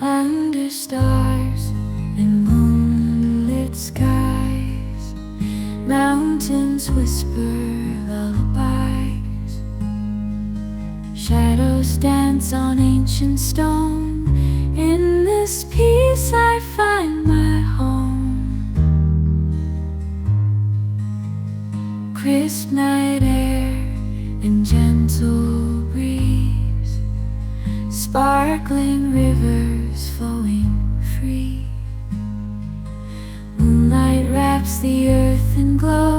under stars and moonlit skies. Mountains whisper lullabies. Shadows dance on ancient stone. In this peace I find my home. Crisp night air and gentle breeze. Sparkling rivers flowing free. Moonlight wraps the earth in glow.